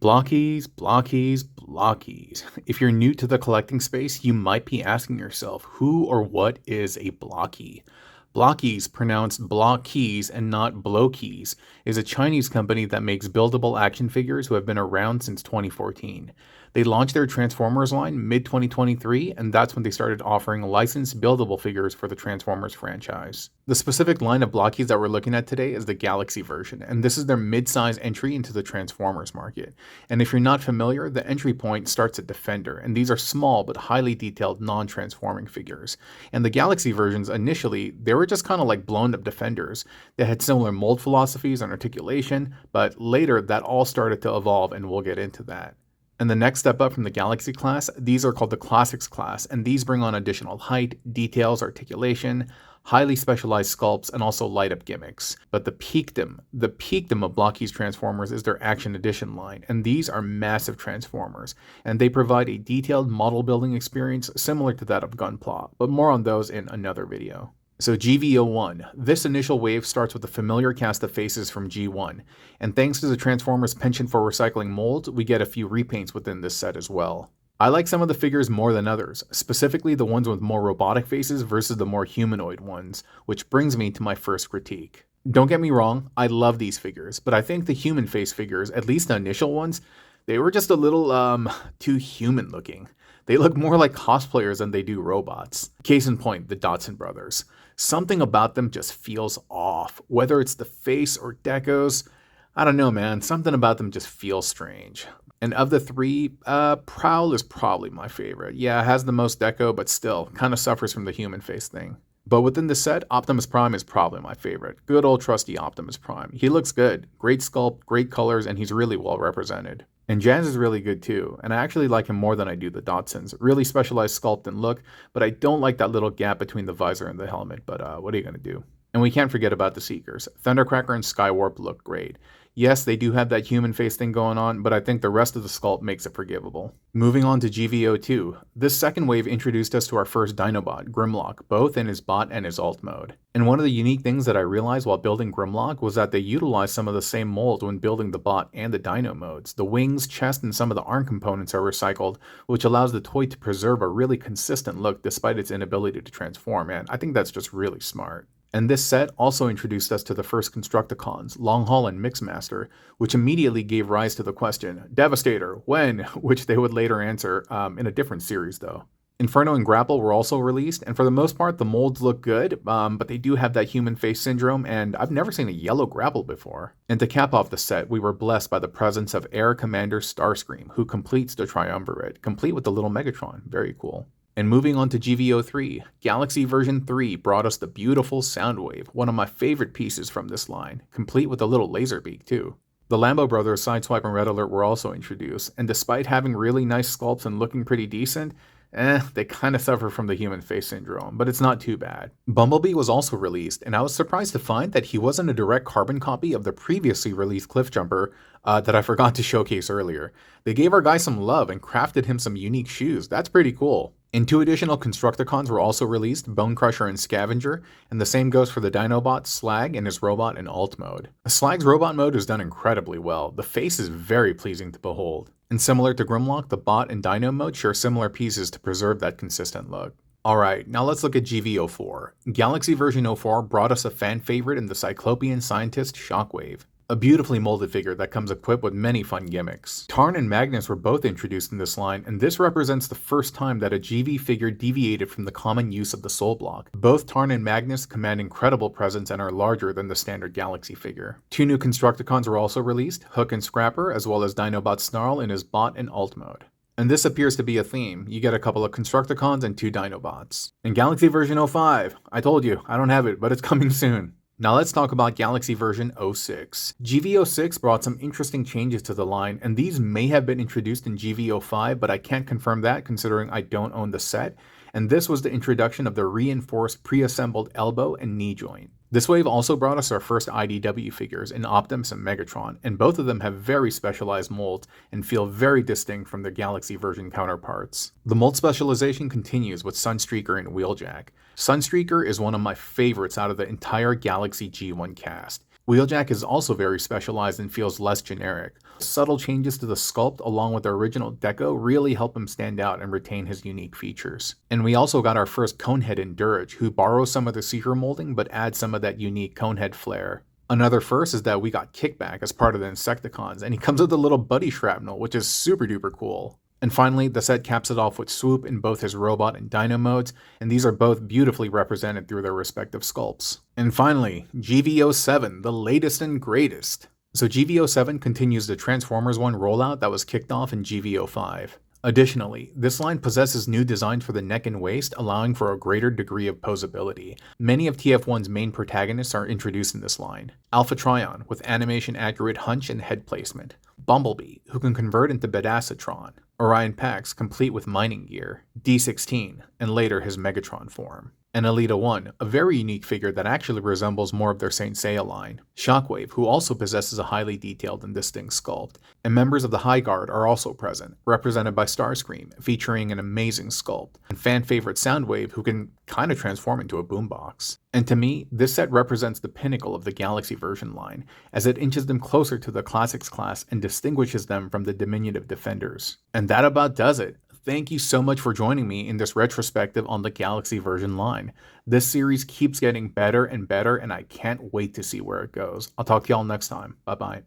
Blokees, Blokees, Blokees. If you're new to the collecting space, you might be asking yourself, who or what is a Blokee? Blokees, pronounced Blokees and not Blokees, is a Chinese company that makes buildable action figures who have been around since 2014. They launched their Transformers line mid-2023, and that's when they started offering licensed buildable figures for the Transformers franchise. The specific line of Blokees that we're looking at today is the Galaxy version, and this is their mid-size entry into the Transformers market. And if you're not familiar, the entry point starts at Defender, and these are small but highly detailed non-transforming figures. And the Galaxy versions initially, they were just kind of like blown up Defenders. They had similar mold philosophies and articulation, but later that all started to evolve, and we'll get into that. And the next step up from the Galaxy class, these are called the Classics class, and these bring on additional height, details, articulation, highly specialized sculpts, and also light-up gimmicks. But the peakdom of Blokees Transformers is their Action Edition line, and these are massive Transformers, and they provide a detailed model building experience similar to that of Gunpla, but more on those in another video. So GV01, this initial wave starts with a familiar cast of faces from G1, and thanks to the Transformers penchant for recycling molds, we get a few repaints within this set as well. I like some of the figures more than others, specifically the ones with more robotic faces versus the more humanoid ones, which brings me to my first critique. Don't get me wrong, I love these figures, but I think the human face figures, at least the initial ones, they were just a little, too human looking. They look more like cosplayers than they do robots. Case in point, the Dotson brothers. Something about them just feels off. Whether it's the face or decos, I don't know, man. Something about them just feels strange. And of the three, Prowl is probably my favorite. Yeah, it has the most deco, but still, kind of suffers from the human face thing. But within the set, Optimus Prime is probably my favorite. Good old trusty Optimus Prime. He looks good. Great sculpt, great colors, and he's really well represented. And Jazz is really good too, and I actually like him more than I do the Dotsons. Really specialized sculpt and look, but I don't like that little gap between the visor and the helmet, but what are you going to do? And we can't forget about the Seekers. Thundercracker and Skywarp look great. Yes, they do have that human face thing going on, but I think the rest of the sculpt makes it forgivable. Moving on to GV02. This second wave introduced us to our first Dinobot, Grimlock, both in his bot and his alt mode. And one of the unique things that I realized while building Grimlock was that they utilized some of the same molds when building the bot and the dino modes. The wings, chest, and some of the arm components are recycled, which allows the toy to preserve a really consistent look despite its inability to transform, and I think that's just really smart. And this set also introduced us to the first Constructicons, Longhaul and Mixmaster, which immediately gave rise to the question, Devastator, when? Which they would later answer in a different series though. Inferno and Grapple were also released, and for the most part the molds look good, but they do have that human face syndrome, and I've never seen a yellow Grapple before. And to cap off the set, we were blessed by the presence of Air Commander Starscream, who completes the Triumvirate, complete with the little Megatron. Very cool. And moving on to GV03, Galaxy version 3 brought us the beautiful Soundwave, one of my favorite pieces from this line, complete with a little laser beak too. The Lambo brothers, Sideswipe and Red Alert were also introduced, and despite having really nice sculpts and looking pretty decent, they kind of suffer from the human face syndrome, but it's not too bad. Bumblebee was also released, and I was surprised to find that he wasn't a direct carbon copy of the previously released Cliffjumper that I forgot to showcase earlier. They gave our guy some love and crafted him some unique shoes. That's pretty cool. And 2 additional Constructicons were also released, Bone Crusher and Scavenger, and the same goes for the Dinobots, Slag, and his robot in alt mode. Slag's robot mode is done incredibly well. The face is very pleasing to behold. And similar to Grimlock, the bot and Dino mode share similar pieces to preserve that consistent look. Alright, now let's look at GV04. Galaxy version 04 brought us a fan favorite in the Cyclopean scientist Shockwave. A beautifully molded figure that comes equipped with many fun gimmicks. Tarn and Magnus were both introduced in this line, and this represents the first time that a GV figure deviated from the common use of the Soul Block. Both Tarn and Magnus command incredible presence and are larger than the standard Galaxy figure. 2 new Constructicons were also released, Hook and Scrapper, as well as Dinobot Snarl in his bot and alt mode. And this appears to be a theme. You get a couple of Constructicons and 2 Dinobots. In Galaxy version 05, I told you, I don't have it, but it's coming soon. Now let's talk about Galaxy version 06. GV06 brought some interesting changes to the line, and these may have been introduced in GV05, but I can't confirm that considering I don't own the set, and this was the introduction of the reinforced pre-assembled elbow and knee joint. This wave also brought us our first IDW figures in Optimus and Megatron, and both of them have very specialized molds and feel very distinct from their Galaxy version counterparts. The mold specialization continues with Sunstreaker and Wheeljack. Sunstreaker is one of my favorites out of the entire Galaxy G1 cast. Wheeljack is also very specialized and feels less generic. Subtle changes to the sculpt along with the original deco really help him stand out and retain his unique features. And we also got our first Conehead in Dirge, who borrows some of the Seeker molding but adds some of that unique Conehead flair. Another first is that we got Kickback as part of the Insecticons, and he comes with a little buddy shrapnel, which is super duper cool. And finally, the set caps it off with Swoop in both his robot and dino modes, and these are both beautifully represented through their respective sculpts. And finally, GV07, the latest and greatest. So GV07 continues the Transformers 1 rollout that was kicked off in GV05. Additionally, this line possesses new designs for the neck and waist, allowing for a greater degree of posability. Many of TF1's main protagonists are introduced in this line. Alpha Trion, with animation-accurate hunch and head placement. Bumblebee, who can convert into Bedassatron. Orion Pax, complete with mining gear. D16, and later his Megatron form. And Elita 1, a very unique figure that actually resembles more of their Saint Seiya line. Shockwave, who also possesses a highly detailed and distinct sculpt. And members of the High Guard are also present, represented by Starscream, featuring an amazing sculpt. And fan favorite Soundwave, who can kind of transform into a boombox. And to me, this set represents the pinnacle of the Galaxy version line, as it inches them closer to the Classics class and distinguishes them from the diminutive Defenders. And that about does it. Thank you so much for joining me in this retrospective on the Galaxy version line. This series keeps getting better and better, and I can't wait to see where it goes. I'll talk to y'all next time. Bye bye.